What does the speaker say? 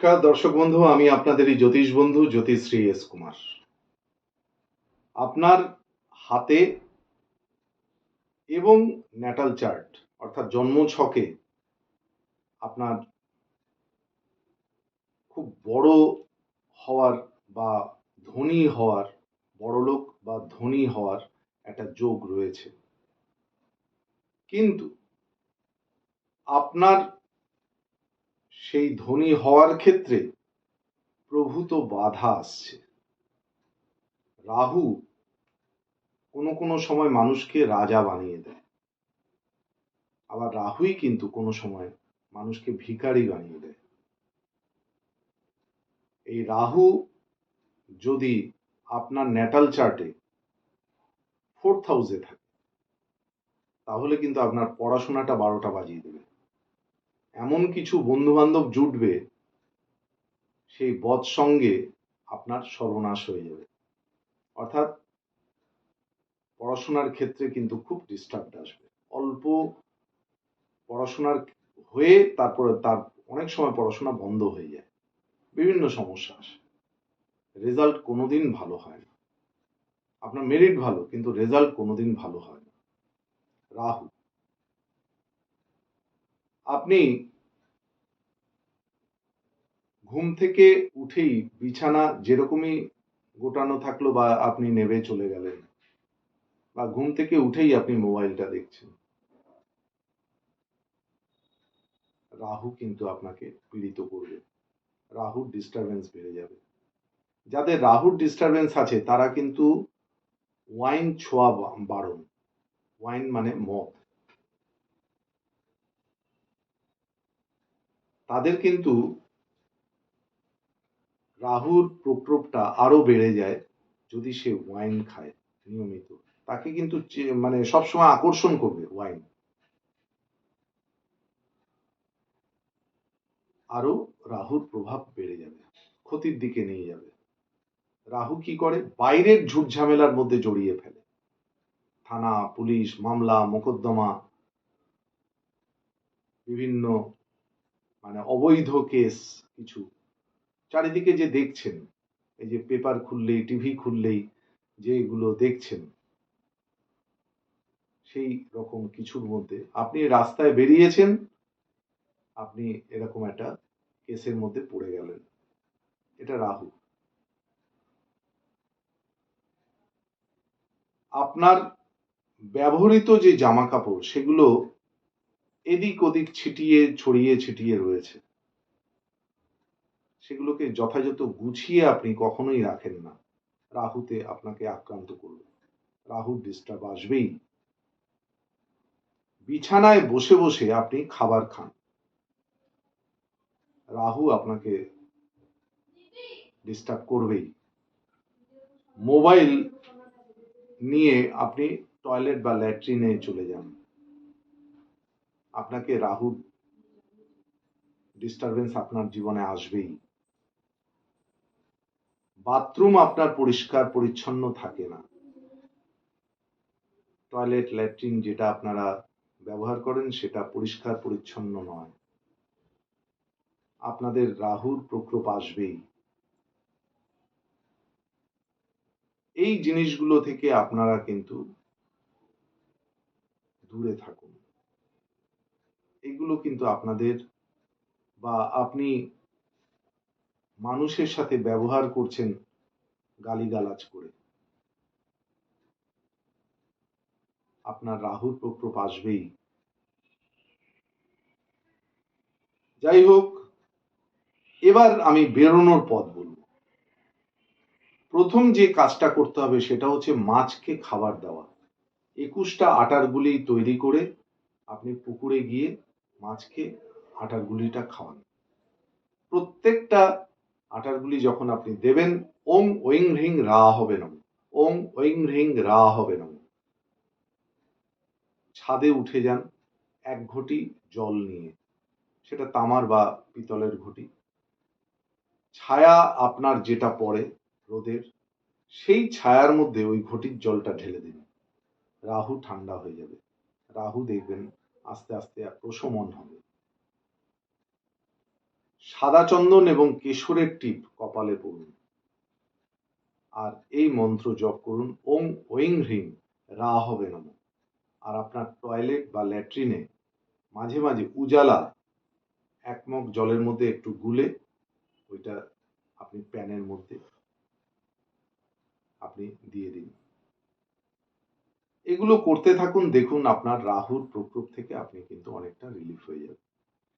নমস্কার দর্শক বন্ধু, আমি আপনাদেরই জ্যোতিষ বন্ধু জ্যোতিশ্রী এস কুমার। আপনার হাতে এবং ন্যাটাল চার্ট অর্থাৎ জন্ম ছকে আপনার খুব বড় হওয়ার বা ধনী হওয়ার, বড়লোক বা ধনী হওয়ার একটা যোগ রয়েছে, কিন্তু আপনার সেই ধনী হওয়ার ক্ষেত্রে প্রভূত বাধা আসছে। রাহু কোনো কোনো সময় মানুষকে রাজা বানিয়ে দেয়, আবার রাহুই কিন্তু কোনো সময় মানুষকে ভিখারি বানিয়ে দেয়। এই রাহু যদি আপনার ন্যাটাল চার্টে 4th হাউসে থাকে, তাহলে কিন্তু আপনার পড়াশোনাটা 12টা বাজিয়ে দেবে। এমন কিছু বন্ধু বান্ধব জুটবে, সেই বদ সঙ্গে আপনার সর্বনাশ হয়ে যাবে। অর্থাৎ পড়াশোনার ক্ষেত্রে কিন্তু খুব ডিস্টার্ব আসবে। অল্প পড়াশোনার হয়ে তারপরে তার অনেক সময় পড়াশোনা বন্ধ হয়ে যায়, বিভিন্ন সমস্যা আসে, রেজাল্ট কোনোদিন ভালো হয় না। আপনার মেরিট ভালো, কিন্তু রেজাল্ট কোনোদিন ভালো হয় না। রাহু, আপনি ঘুম থেকে উঠেই বিছানা যেরকমই গোটানো থাকলো বা আপনি নেবে চলে গেলেন, বা ঘুম থেকে উঠেই আপনি মোবাইলটা দেখছেন, রাহু কিন্তু আপনাকে পীড়িত করবে। রাহুর ডিস্টারবেন্স বেড়ে যাবে। যাদের রাহুর ডিস্টারবেন্স আছে তারা কিন্তু ওয়াইন ছোঁয়া বারণ। ওয়াইন মানে মদ। তাদের কিন্তু রাহুর প্রকোপটা আরো বেড়ে যায় যদি সে ওয়াইন খায় নিয়মিত। তাকে কিন্তু মানে সবসময় আকর্ষণ করবে ওয়াইন, আরো রাহুর প্রভাব বেড়ে যাবে, ক্ষতির দিকে নিয়ে যাবে। রাহু কি করে? বাইরের ঝুট ঝামেলার মধ্যে জড়িয়ে ফেলে। থানা, পুলিশ, মামলা, মোকদ্দমা, বিভিন্ন মানে অবৈধ কেস কিছু চারিদিকে যে দেখছেন, এই যে পেপার খুললেই, টিভি খুললেই যেগুলো দেখছেন, সেই রকম কিছুর মধ্যে আপনি রাস্তায় বেরিয়েছেন, আপনি এরকম একটা কেসের মধ্যে পড়ে গেলেন। এটা রাহু। আপনার ব্যবহৃত যে জামা কাপড় সেগুলো এদিক ওদিক ছড়িয়ে ছিটিয়ে রয়েছে, সেগুলোকে যথাযথ গুছিয়ে আপনি কখনোই রাখেন না। রাহুতে আপনাকে আক্রান্ত করবে, রাহুর ডিস্টার্ব আসবেই। বিছানায় বসে বসে আপনি খাবার খান, রাহু আপনাকে ডিস্টার্ব করবেই। মোবাইল নিয়ে আপনি টয়লেট বা ল্যাট্রিনে চলে যান, আপনাকে রাহুর ডিস্টারবেন্স আপনার জীবনে আসবেই। বাথরুম আপনার পরিষ্কার পরিচ্ছন্ন থাকে না, টয়লেট ল্যাট্রিন যেটা আপনারা ব্যবহার করেন সেটা পরিষ্কার পরিচ্ছন্ন নয়, আপনাদের রাহুর প্রকোপ আসবেই। এই জিনিসগুলো থেকে আপনারা কিন্তু দূরে থাকুন। এগুলো কিন্তু আপনাদের, বা আপনি মানুষের সাথে ব্যবহার করছেন গালিগালাজ করে, আপনার রাহুর প্রকোপ আসবেই। যাই হোক, এবার আমি বেরোনোর পথ বলব। প্রথম যে কাজটা করতে হবে সেটা হচ্ছে মাছকে খাবার দেওয়া। 21টা আটার গুলি তৈরি করে আপনি পুকুরে গিয়ে মাছকে আটার গুলিটা খাওয়ান। প্রত্যেকটা আটার গুলি যখন আপনি দেবেন, ওং ঐং হ্রিং রা হবে নম, ওং ঐং হ্রিং রা হবে নম। ছাদে উঠে যান 1 ঘটি জল নিয়ে, সেটা তামার বা পিতলের ঘটি। ছায়া আপনার যেটা পড়ে রোদের, সেই ছায়ার মধ্যে ওই ঘটির জলটা ঢেলে দিন, রাহু ঠান্ডা হয়ে যাবে। রাহু দেখবেন আস্তে আস্তে প্রশমন হবে। সাদা চন্দন এবং কেশরের টিপ কপালে পড়ুন আর এই মন্ত্র জপ করুন, ওং ঐং হ্রিং রা হবে নমঃ। আর আপনার টয়লেট বা ল্যাট্রিনে মাঝে মাঝে উজালা 1 মগ জলের মধ্যে একটু গুলে ওইটা আপনি প্যানের মধ্যে আপনি দিয়ে দিন। এগুলো করতে থাকুন, দেখুন আপনার রাহুর প্রকোপ থেকে আপনি কিন্তু অনেকটা রিলিফ হয়ে যাবেন।